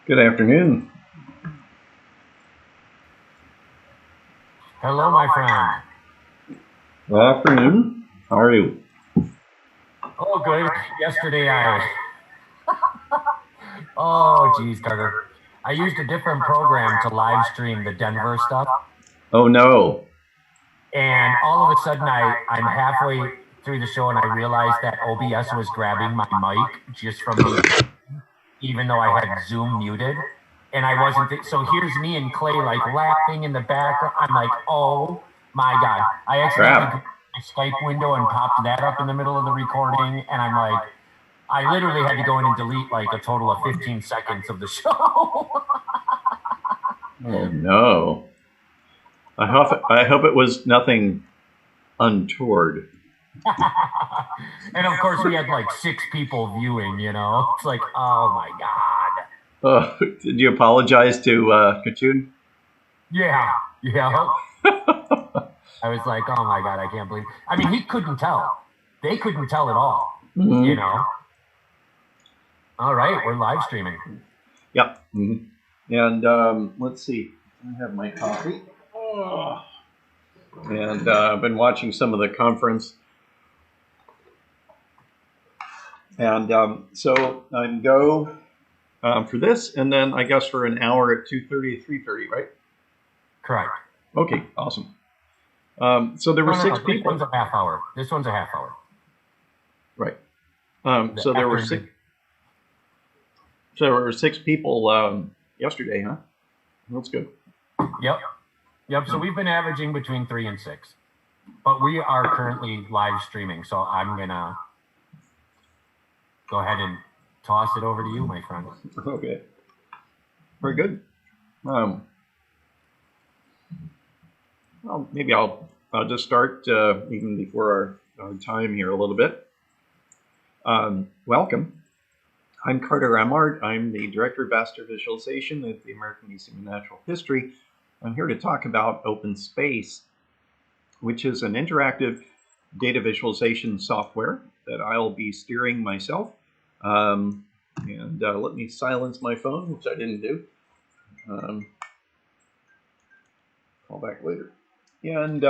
Good afternoon. Hello, my friend. Good afternoon. How are you? Oh, good. Yesterday oh, geez, Carter. I used a different program to live stream the Denver stuff. Oh no. And all of a sudden, I'm halfway through the show and I realized that OBS was grabbing my mic just from me, even though I had Zoom muted. And I wasn't, so here's me and Clay like laughing in the background. I'm like, oh my God. I accidentally Crap. grabbed my Skype window and popped that up in the middle of the recording. And I'm like, I literally had to go in and delete like a total of 15 seconds of the show. Oh no. I hope it was nothing untoward. And of course, we had like 6 people viewing, you know? It's like, oh my God. Did you apologize to Kachun? Yeah. Yeah. I was like, oh my God, I can't believe. I mean, he couldn't tell. They couldn't tell at all, you Mm-hmm. know? All right, we're live streaming. Yep. Mm-hmm. And let's see. I have my coffee. Oh. And I've been watching some of the conference. And so I'm go for this, and then I guess for an hour at 2:30 to 3:30, right? Correct. Okay, awesome. So there were No, no, six no. This people, one's a half hour. This one's a half hour. right? The So there were six. afternoon. So there were six people yesterday, huh? That's good. Yep. Yep. So we've been averaging between 3 and 6. But we are currently live streaming, so I'm gonna go ahead and toss it over to you, my friend. Okay, very good. Um, well, maybe I'll just start even before our time here a little bit. Welcome. I'm Carter Remard. I'm the Director of Vascular Visualization at the American Museum of Natural History. I'm here to talk about OpenSpace, which is an interactive data visualization software that I'll be steering myself. And let me silence my phone, which I didn't do. Um, call back later. And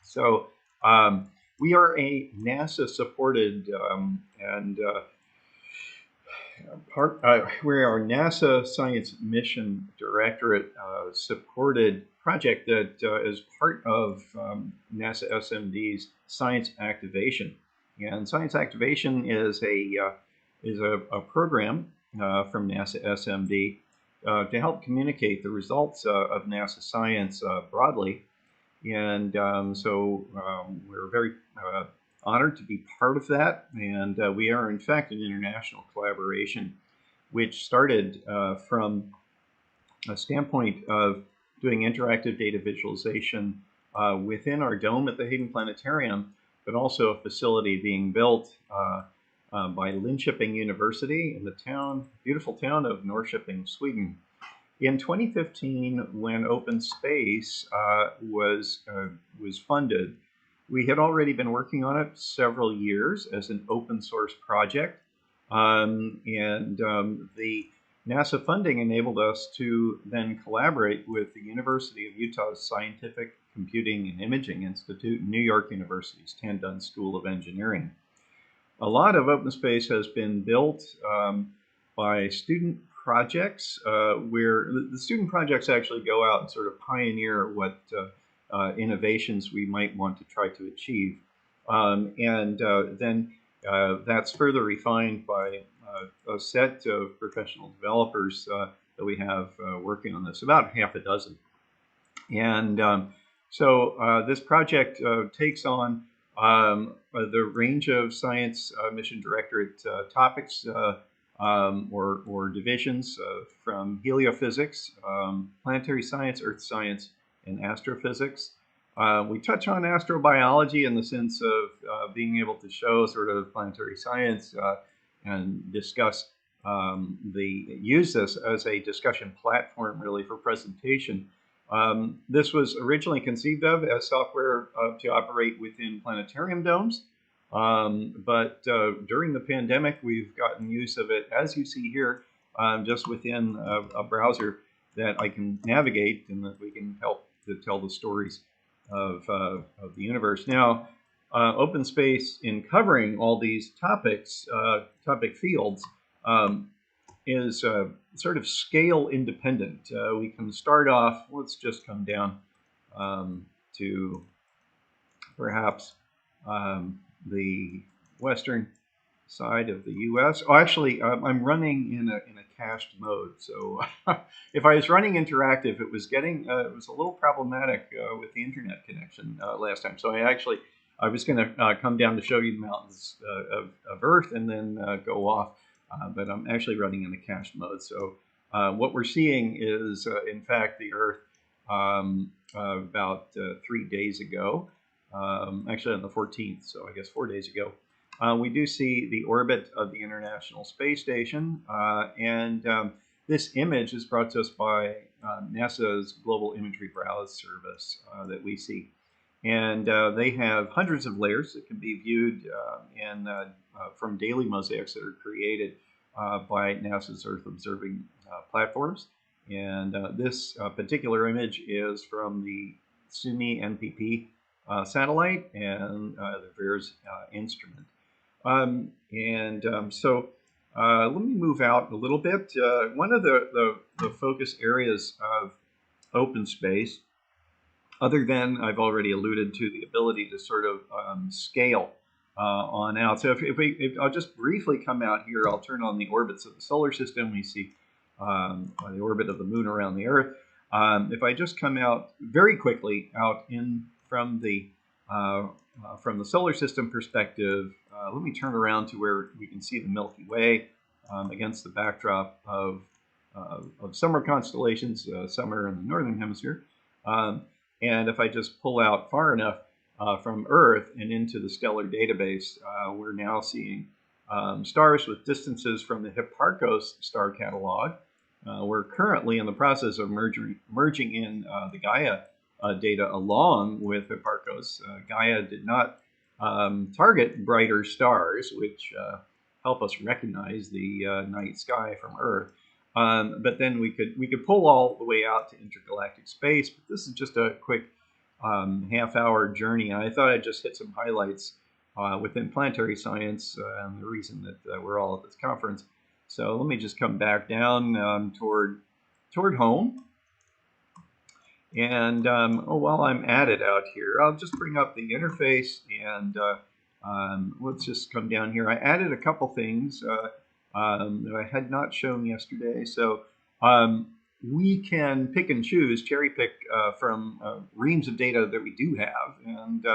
so we are a NASA supported and we are a NASA Science Mission Directorate supported project that is part of NASA SMD's Science Activation. And Science Activation is a program from NASA SMD to help communicate the results of NASA science broadly. And we're very honored to be part of that. And we are, in fact, an international collaboration, which started from a standpoint of doing interactive data visualization within our dome at the Hayden Planetarium, but also a facility being built by Linköping University in the beautiful town of Norrköping, Sweden. In 2015, when OpenSpace was funded, we had already been working on it several years as an open source project, the NASA funding enabled us to then collaborate with the University of Utah's Scientific Computing and Imaging Institute and New York University's Tandon School of Engineering. A lot of OpenSpace has been built by student projects where the student projects actually go out and sort of pioneer what innovations we might want to try to achieve. Then that's further refined by a set of professional developers that we have working on this, about half a dozen. And this project takes on the range of science mission directorate topics or divisions from heliophysics, planetary science, earth science, and astrophysics. We touch on astrobiology in the sense of being able to show sort of planetary science and discuss use this as a discussion platform really for presentation. This was originally conceived of as software to operate within planetarium domes. But during the pandemic, we've gotten use of it, as you see here, just within a browser that I can navigate and that we can help to tell the stories of the universe. Now, OpenSpace, in covering all these topic fields, um, is sort of scale independent. We can start off, let's just come down to perhaps the western side of the U.S. Oh, actually, I'm running in a cached mode. So if I was running interactive, it was a little problematic with the internet connection last time. So I was going to come down to show you the mountains of Earth and then go off. But I'm actually running in a cached mode. So what we're seeing is, in fact, the Earth about 3 days ago. Actually on the 14th, so I guess 4 days ago. We do see the orbit of the International Space Station, and this image is brought to us by NASA's Global Imagery Browse service that we see. And they have hundreds of layers that can be viewed from daily mosaics that are created by NASA's Earth observing platforms. And this particular image is from the SUMI NPP satellite and the VAERS instrument. So let me move out a little bit. One of the focus areas of OpenSpace, other than I've already alluded to the ability to sort of scale on out. So if I'll just briefly come out here, I'll turn on the orbits of the solar system. We see the orbit of the moon around the Earth. If I just come out very quickly out in from the solar system perspective, let me turn around to where we can see the Milky Way against the backdrop of summer constellations, summer in the northern hemisphere. And if I just pull out far enough from Earth and into the stellar database, we're now seeing stars with distances from the Hipparcos star catalog. We're currently in the process of merging in the Gaia data along with Hipparcos. Gaia did not target brighter stars, which help us recognize the night sky from Earth. But then we could pull all the way out to intergalactic space. But this is just a quick half-hour journey. I thought I'd just hit some highlights within planetary science and the reason that we're all at this conference. So let me just come back down toward home. And while I'm at it out here, I'll just bring up the interface and let's just come down here. I added a couple things that I had not shown yesterday. So we can pick and choose, cherry pick from reams of data that we do have. And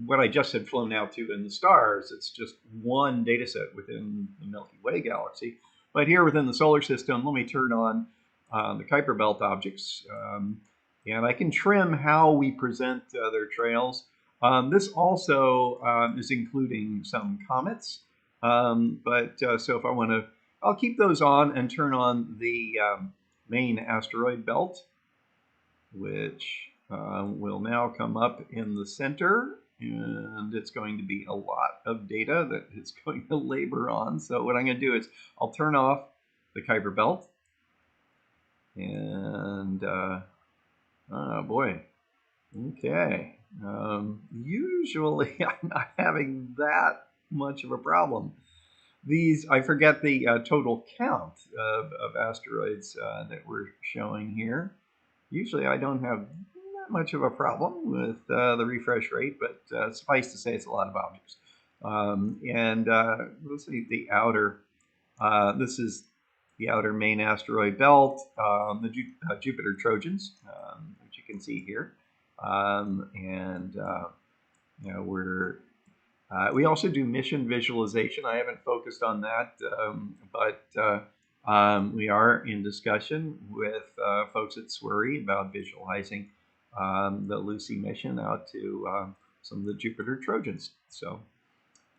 what I just had flown out to in the stars, it's just one data set within the Milky Way galaxy. But here within the solar system, let me turn on the Kuiper Belt objects. And I can trim how we present their trails. This also is including some comets. So if I want to, I'll keep those on and turn on the main asteroid belt, which will now come up in the center. And it's going to be a lot of data that it's going to labor on. So what I'm going to do is I'll turn off the Kuiper Belt. And, oh boy, okay. Usually I'm not having that much of a problem. I forget the total count of asteroids that we're showing here. Usually I don't have that much of a problem with the refresh rate, but suffice to say it's a lot of objects. Let's see the outer, this is the outer main asteroid belt, the Jupiter Trojans, which you can see here. We also do mission visualization. I haven't focused on that, but we are in discussion with folks at SWRI about visualizing the Lucy mission out to some of the Jupiter Trojans. So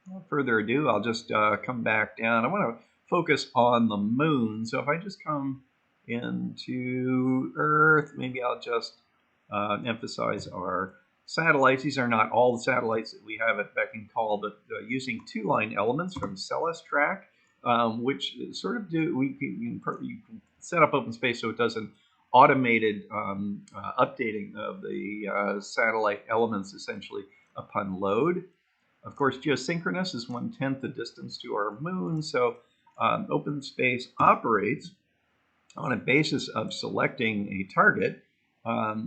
without further ado, I'll just come back down. I want to focus on the moon. So if I just come into Earth, maybe I'll just emphasize our satellites. These are not all the satellites that we have at beck and call, but using two-line elements from Celestrack, which sort of you can set up OpenSpace so it does an automated updating of the satellite elements essentially upon load. Of course, geosynchronous is 1/10 the distance to our moon, so OpenSpace operates on a basis of selecting a target,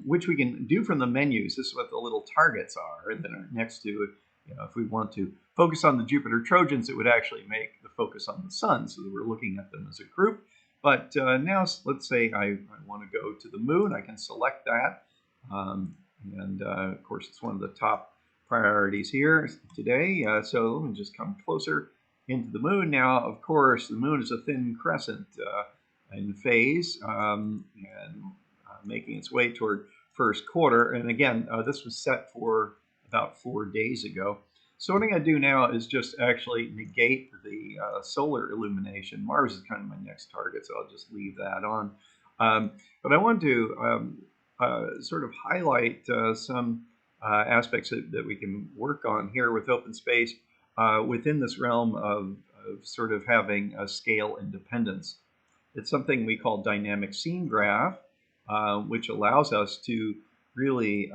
which we can do from the menus. This is what the little targets are that are next to it. If we want to focus on the Jupiter Trojans, it would actually make the focus on the sun, so that we're looking at them as a group. But now let's say I want to go to the moon. I can select that. And of course, it's one of the top priorities here today. So let me just come closer into the moon. Now, of course, the moon is a thin crescent in phase and making its way toward first quarter. And again, this was set for about 4 days ago. So what I'm going to do now is just actually negate the solar illumination. Mars is kind of my next target, so I'll just leave that on. But I want to sort of highlight some aspects that we can work on here with OpenSpace within this realm of sort of having a scale independence. It's something we call dynamic scene graph, which allows us to really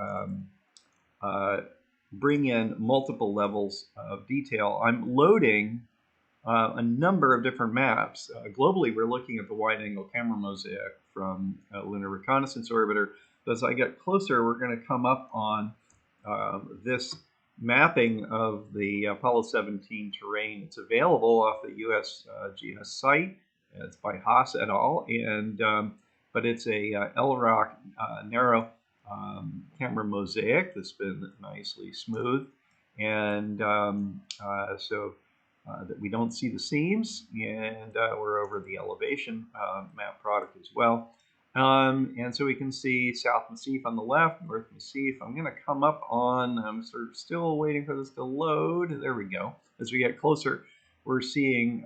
bring in multiple levels of detail. I'm loading a number of different maps. Globally, we're looking at the wide-angle camera mosaic from Lunar Reconnaissance Orbiter. But as I get closer, we're going to come up on this mapping of the Apollo 17 terrain. It's available off the USGS site. It's by Haas et al. But it's a LROC narrow camera mosaic that's been nicely smoothed, and so that we don't see the seams, and we're over the elevation map product as well. And so we can see South Massif on the left, North Massif. I'm going to come up on, I'm sort of still waiting for this to load. There we go. As we get closer, we're seeing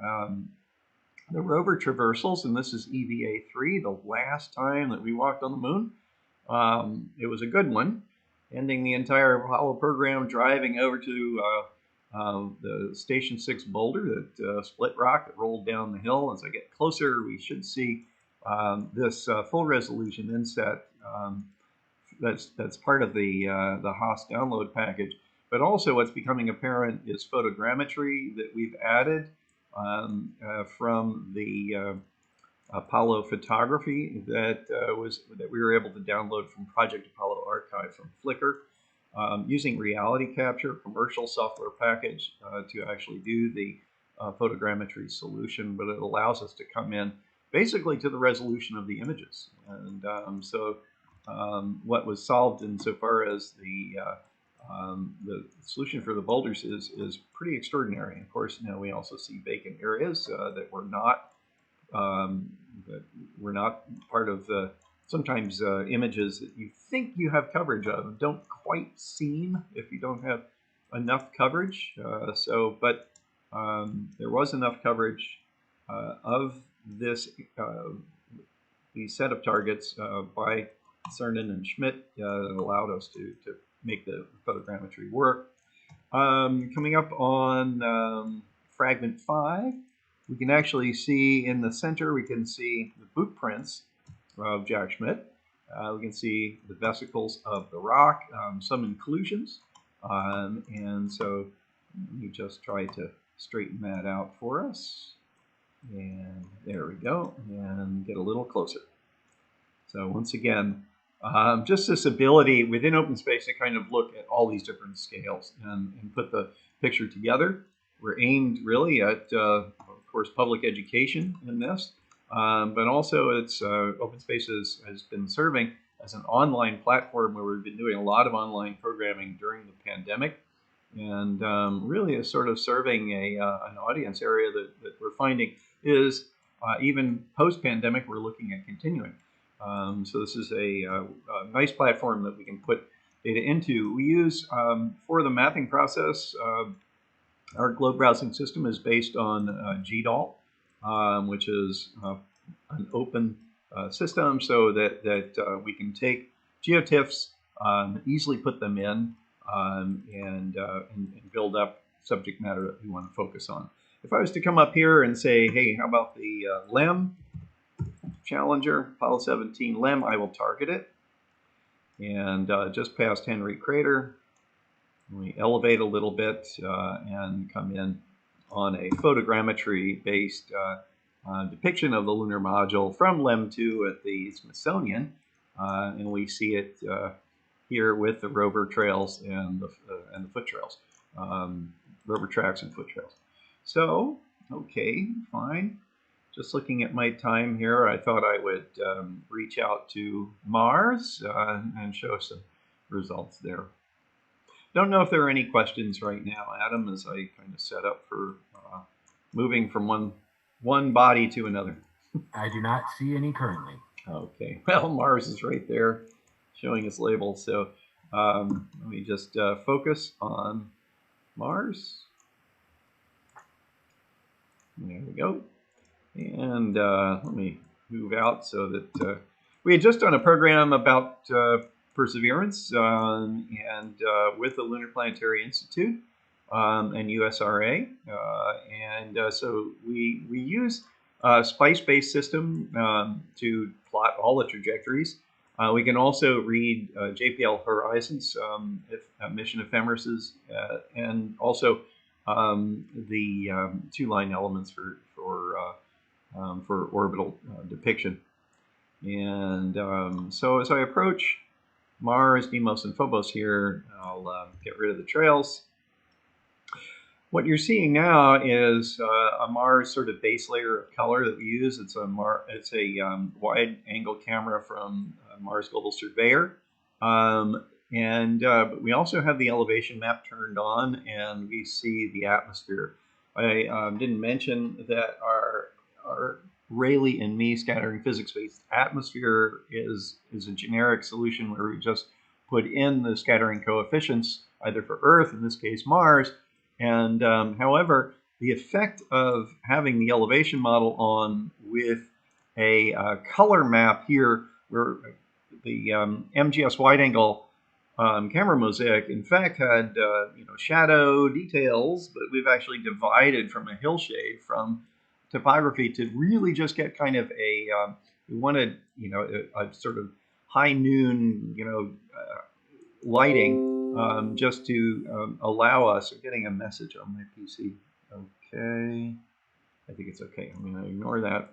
the rover traversals, and this is EVA3, the last time that we walked on the moon. It was a good one, ending the entire Apollo program, driving over to the Station 6 boulder, that split rock that rolled down the hill. As I get closer, we should see this full resolution inset that's part of the Haas download package. But also what's becoming apparent is photogrammetry that we've added from the Apollo photography that we were able to download from Project Apollo Archive from Flickr, using reality capture, commercial software package to actually do the photogrammetry solution, but it allows us to come in basically to the resolution of the images. And so what was solved insofar as the solution for the boulders is pretty extraordinary. Of course, now we also see vacant areas that were not part of the sometimes images that you think you have coverage of don't quite seem if you don't have enough coverage. But there was enough coverage of this the set of targets by Cernan and Schmidt that allowed us to make the photogrammetry work. Coming up on fragment 5, we can actually see in the center, we can see the boot prints of Jack Schmidt. We can see the vesicles of the rock, some inclusions. And so let me just try to straighten that out for us. And there we go, and get a little closer. So once again, just this ability within OpenSpace to kind of look at all these different scales and put the picture together. We're aimed really at, of course, public education in this, but also it's OpenSpace has been serving as an online platform where we've been doing a lot of online programming during the pandemic, and really is sort of serving an audience area that we're finding is even post-pandemic we're looking at continuing. So this is a nice platform that we can put data into. We use, for the mapping process, our globe browsing system is based on GDAL, which is an open system so that we can take GeoTIFFs easily put them in and build up subject matter that we want to focus on. If I was to come up here and say, hey, how about the LEM Challenger, Apollo 17 LEM, I will target it. And just past Henry Crater, we elevate a little bit and come in on a photogrammetry-based depiction of the lunar module from LEM 2 at the Smithsonian. And we see it here with the rover trails and the foot trails, rover tracks and foot trails. So, okay, fine. Just looking at my time here, I thought I would reach out to Mars and show some results there. Don't know if there are any questions right now, Adam, as I kind of set up for moving from one body to another. I do not see any currently. Okay, well, Mars is right there showing its label. So let me just focus on Mars. There we go. And let me move out so that we had just done a program about Perseverance and with the Lunar Planetary Institute and USRA. So we use a SPICE-based system to plot all the trajectories. We can also read JPL horizons, mission ephemeruses, and also the two-line elements for orbital depiction. And so as I approach Mars, Deimos, and Phobos here, I'll get rid of the trails. What you're seeing now is a Mars sort of base layer of color that we use. It's a wide-angle camera from Mars Global Surveyor. But we also have the elevation map turned on, and we see the atmosphere. I didn't mention that our Rayleigh and me scattering physics-based atmosphere is a generic solution where we just put in the scattering coefficients, either for Earth, in this case Mars. And however, the effect of having the elevation model on with a color map here, where the MGS wide-angle camera mosaic, in fact, had shadow details, but we've actually divided from a hillshade from topography to really just get kind of we wanted a sort of high noon lighting just to allow us. I'm getting a message on my PC. Okay, I think it's okay. I'm going to ignore that.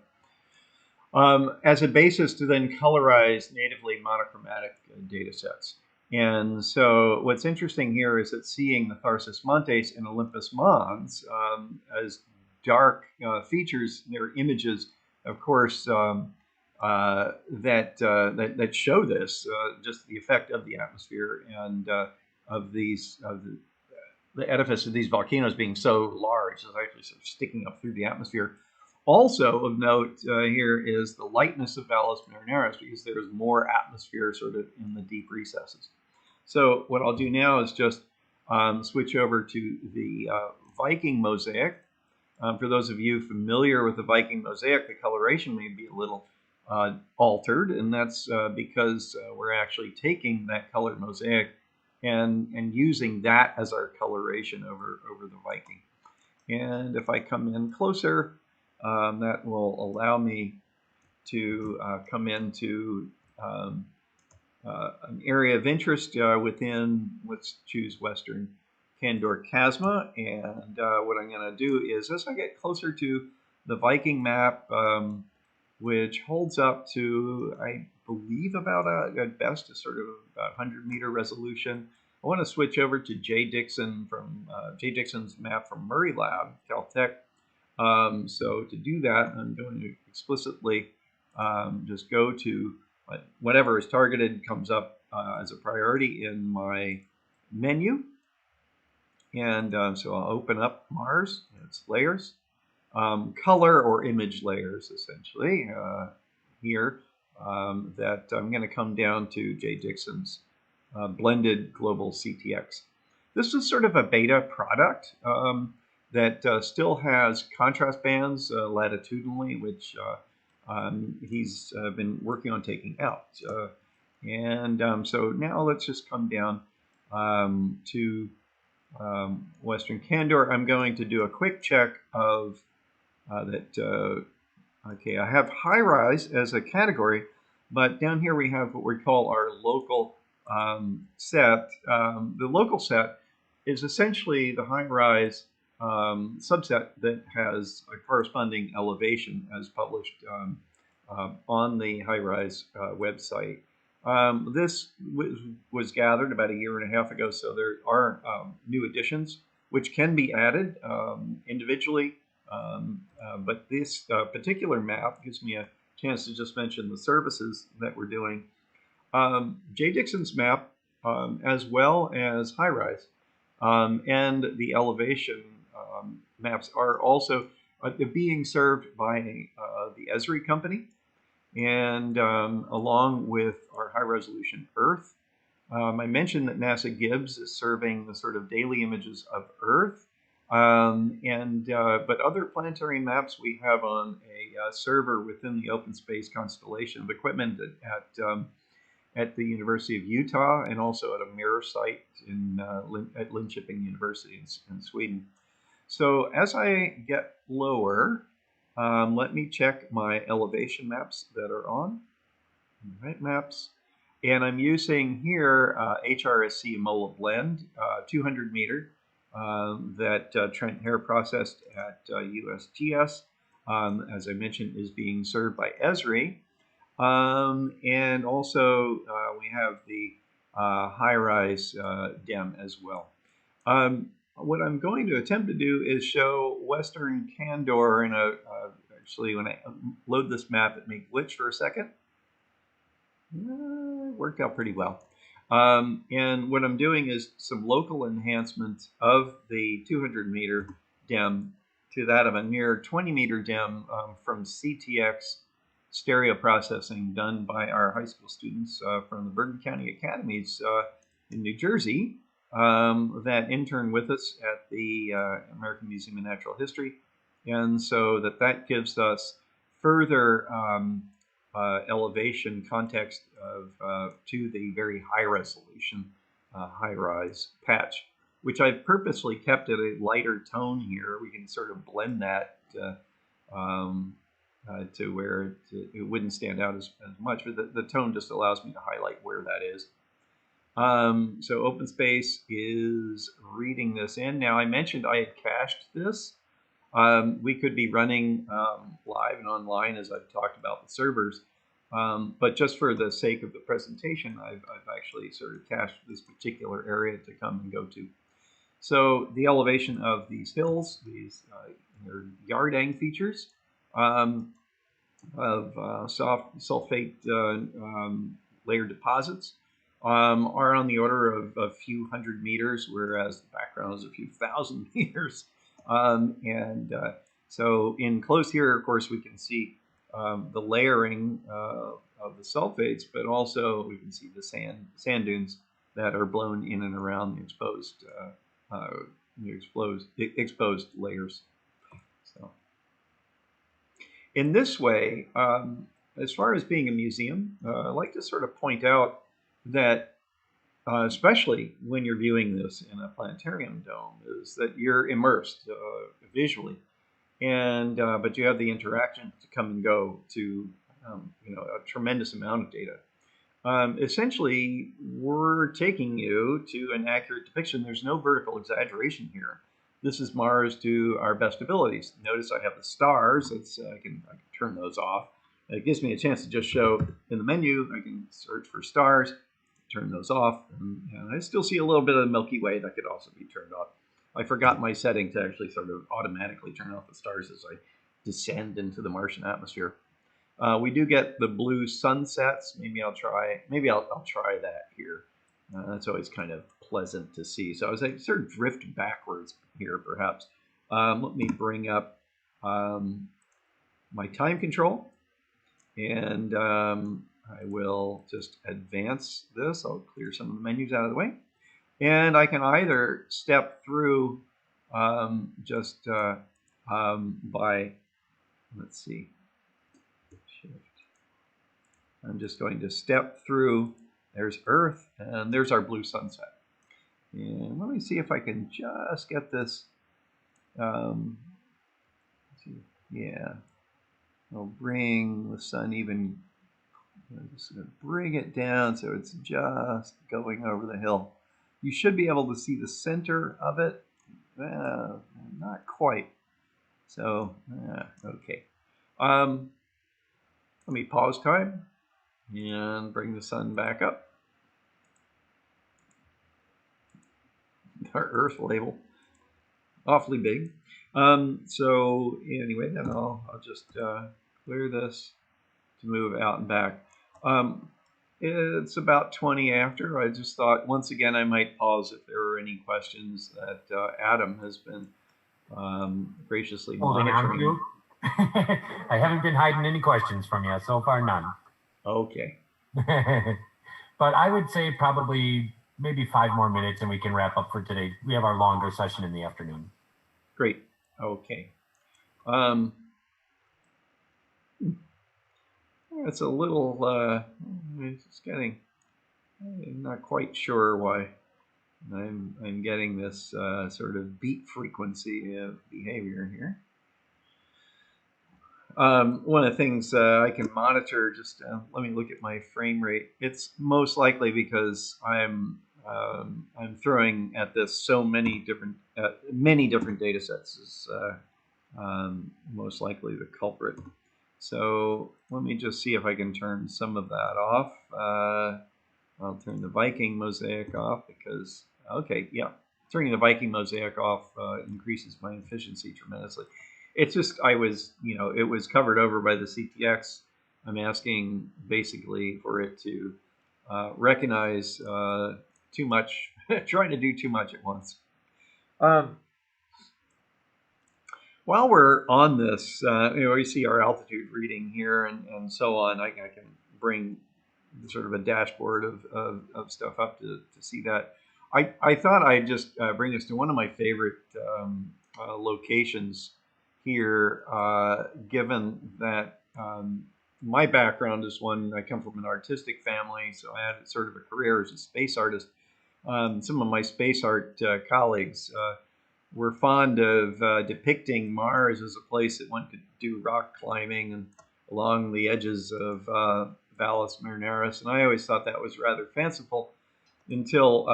As a basis to then colorize natively monochromatic data sets. And so what's interesting here is that seeing the Tharsis Montes and Olympus Mons as dark features, they're images, of course, that show this, just the effect of the atmosphere and of the edifice of these volcanoes being so large, it's actually sort of sticking up through the atmosphere. Also of note here is the lightness of Valles Marineris, because there's more atmosphere sort of in the deep recesses. So what I'll do now is just switch over to the Viking Mosaic. For those of you familiar with the Viking Mosaic, the coloration may be a little altered, and that's because we're actually taking that colored mosaic and using that as our coloration over the Viking. And if I come in closer, that will allow me to come into an area of interest within, let's choose Western Candor Chasma. And what I'm going to do is, as I get closer to the Viking map, which holds up to, I believe, about at best a sort of about 100-meter resolution, I want to switch over to Jay Dixon from Jay Dixon's map from Murray Lab, Caltech. So to do that, I'm going to explicitly just go to whatever is targeted comes up as a priority in my menu. And so I'll open up Mars and its layers, color or image layers, essentially, here, that I'm going to come down to Jay Dixon's blended global CTX. This is sort of a beta product that still has contrast bands latitudinally, which he's been working on taking out. And so now let's just come down to Western Candor. I'm going to do a quick check of okay, I have high rise as a category, but down here we have what we call our local set. The local set is essentially the high rise subset that has a corresponding elevation as published on the high rise website. This was gathered about a year and a half ago, so there are new additions which can be added individually. But this particular map gives me a chance to just mention the services that we're doing. Jay Dixon's map, as well as high rise, and the elevation maps are also being served by the Esri company, and along with our high resolution Earth. I mentioned that NASA Gibbs is serving the sort of daily images of Earth, but other planetary maps we have on a server within the OpenSpace constellation of equipment at the University of Utah, and also at a mirror site at Linköping University in Sweden. So as I get lower, let me check my elevation maps that are on. All right, maps. And I'm using here HRSC MOLA blend, 200 meter, that Trent Hare processed at USGS. As I mentioned, is being served by Esri. And also we have the high-rise DEM as well. What I'm going to attempt to do is show Western Candor in actually when I load this map, it may glitch for a second. Worked out pretty well. And what I'm doing is some local enhancements of the 200 meter DEM to that of a near 20 meter DEM from CTX stereo processing done by our high school students from the Bergen County Academies in New Jersey that intern with us at the American Museum of Natural History. And so that gives us further elevation context to the very high resolution high rise patch, which I've purposely kept at a lighter tone here. We can sort of blend that to where it wouldn't stand out as much, but the tone just allows me to highlight where that is. So OpenSpace is reading this in. Now, I mentioned I had cached this. We could be running live and online, as I've talked about the servers, but just for the sake of the presentation, I've actually sort of cached this particular area to come and go to. So the elevation of these hills, these Yardang features of soft sulfate layer deposits are on the order of a few hundred meters, whereas the background is a few thousand meters. So in close here, of course, we can see the layering of the sulfates, but also we can see the sand dunes that are blown in and around the exposed layers. So in this way, as far as being a museum, I like to sort of point out that especially when you're viewing this in a planetarium dome, is that you're immersed visually, and but you have the interaction to come and go to a tremendous amount of data. Essentially, we're taking you to an accurate depiction. There's no vertical exaggeration here. This is Mars to our best abilities. Notice I have the stars. I can turn those off. It gives me a chance to just show in the menu. I can search for stars, turn those off, and I still see a little bit of the Milky Way that could also be turned off. I forgot my setting to actually sort of automatically turn off the stars as I descend into the Martian atmosphere. We do get the blue sunsets. Maybe I'll try that here. That's always kind of pleasant to see. So as I sort of drift backwards here, perhaps, let me bring up my time control, and I will just advance this. I'll clear some of the menus out of the way. And I can either step through just by, let's see, shift. I'm just going to step through there's Earth, and there's our blue sunset. And let me see if I can just get this. Um, yeah, I'll bring the sun even. I'm just going to bring it down so it's just going over the hill. You should be able to see the center of it. Not quite. So, okay. Let me pause time and bring the sun back up. Our Earth label, awfully big. So anyway, then I'll just clear this to move out and back. It's about 20 after. I just thought once again I might pause if there were any questions that Adam has been graciously holding on monitoring. to. I haven't been hiding any questions from you so far, none. Okay. But I would say probably maybe 5 more minutes and we can wrap up for today. We have our longer session in the afternoon. Great. Okay. It's a little. It's getting. I'm not quite sure why I'm getting this sort of beat frequency of behavior here. One of the things I can monitor, just let me look at my frame rate. It's most likely because I'm throwing at this so many different data sets is most likely the culprit. So let me just see if I can turn some of that off. I'll turn the Viking Mosaic off because, okay, yeah, turning the Viking Mosaic off increases my efficiency tremendously. It's just it was covered over by the CTX. I'm asking basically for it to recognize too much, trying to do too much at once. While we're on this, we see our altitude reading here and so on. I can bring sort of a dashboard of stuff up to see that. I thought I'd just bring this to one of my favorite locations here, given that my background is one, I come from an artistic family, so I had sort of a career as a space artist. Some of my space art colleagues were fond of depicting Mars as a place that one could do rock climbing and along the edges of Valles Marineris, and I always thought that was rather fanciful until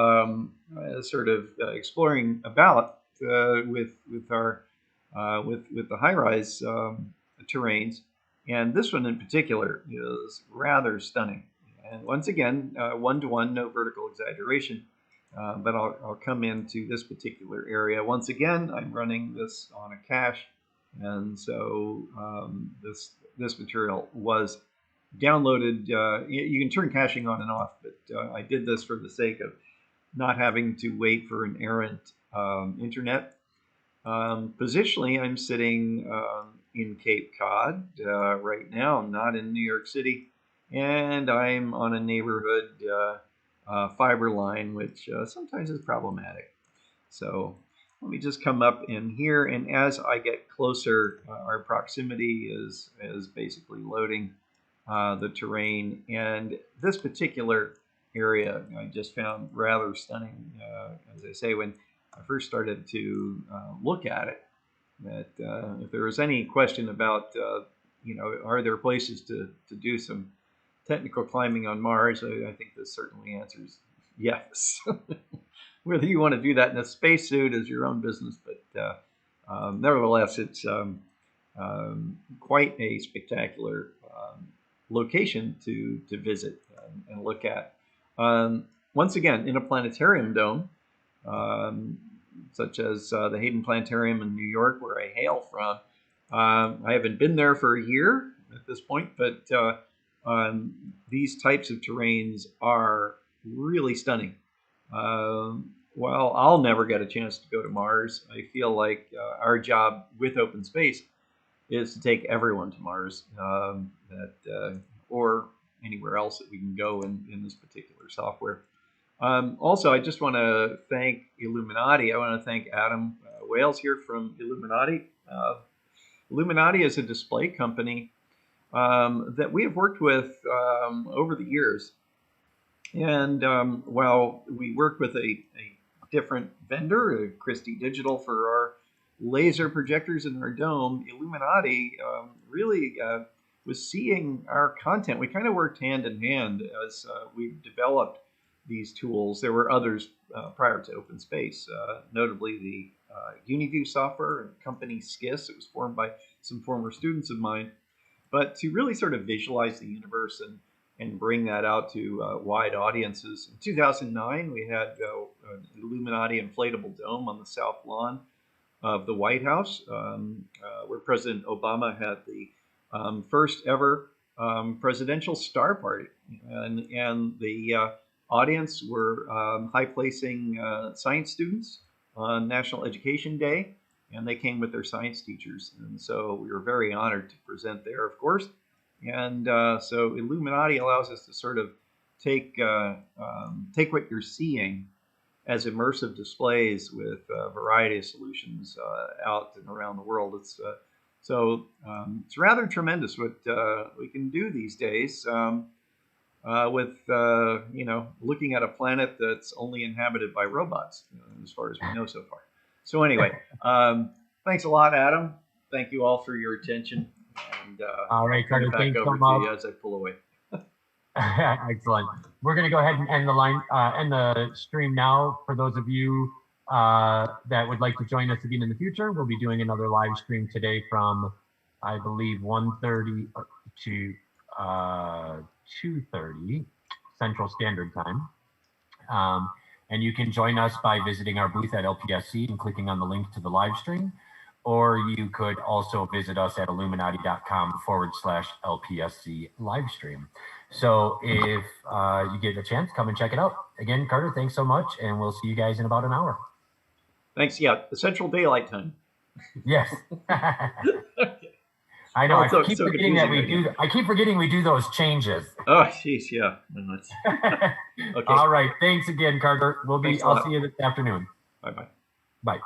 sort of exploring about with the high-rise terrains, and this one in particular is rather stunning. And once again, one-to-one, no vertical exaggeration. But I'll come into this particular area. Once again, I'm running this on a cache, and so this material was downloaded. You can turn caching on and off, but I did this for the sake of not having to wait for an errant internet. Positionally, I'm sitting in Cape Cod right now. I'm not in New York City, and I'm on a neighborhood fiber line, which sometimes is problematic. So let me just come up in here, and as I get closer, our proximity is basically loading the terrain. And this particular area I just found rather stunning. As I say, when I first started to look at it, that if there was any question about, are there places to do some technical climbing on Mars, I think this certainly answers yes. Whether you want to do that in a spacesuit is your own business, but nevertheless, it's quite a spectacular location to visit and look at. Once again, in a planetarium dome, such as the Hayden Planetarium in New York, where I hail from. I haven't been there for a year at this point, but these types of terrains are really stunning. While I'll never get a chance to go to Mars, I feel like our job with OpenSpace is to take everyone to Mars, or anywhere else that we can go in this particular software. Also, I just want to thank Illuminati. I want to thank Adam Wales here from Illuminati. Illuminati is a display company that we have worked with over the years. And while we work with a different vendor, Christie Digital, for our laser projectors in our dome, Illuminati really was seeing our content. We kind of worked hand in hand as we developed these tools. There were others prior to OpenSpace, notably the UniView software and company SKIS. It was formed by some former students of mine. But to really sort of visualize the universe and bring that out to wide audiences. In 2009, we had an Illuminati inflatable dome on the south lawn of the White House, where President Obama had the first ever presidential star party. And the audience were high placing science students on National Education Day, and they came with their science teachers. And so we were very honored to present there, of course. And so Illuminati allows us to sort of take what you're seeing as immersive displays with a variety of solutions out and around the world. It's rather tremendous what we can do these days with looking at a planet that's only inhabited by robots, as far as we know so far. So anyway, thanks a lot, Adam. Thank you all for your attention. And all right, turn Carter, it back thanks over so much. to you as I pull away. Excellent. We're going to go ahead and end the stream now. For those of you that would like to join us again in the future, we'll be doing another live stream today from, I believe, 1:30 to 2:30 Central Standard Time. And you can join us by visiting our booth at LPSC and clicking on the link to the live stream. Or you could also visit us at illuminati.com/LPSC live stream. So if you get a chance, come and check it out. Again, Carter, thanks so much, and we'll see you guys in about an hour. Thanks. Yeah, the Central Daylight Time. Yes. Okay. I know. I keep forgetting that we do. I keep forgetting we do those changes. Oh, jeez, yeah. Okay. All right. Thanks again, Carter. I'll see you this afternoon. Bye-bye. Bye.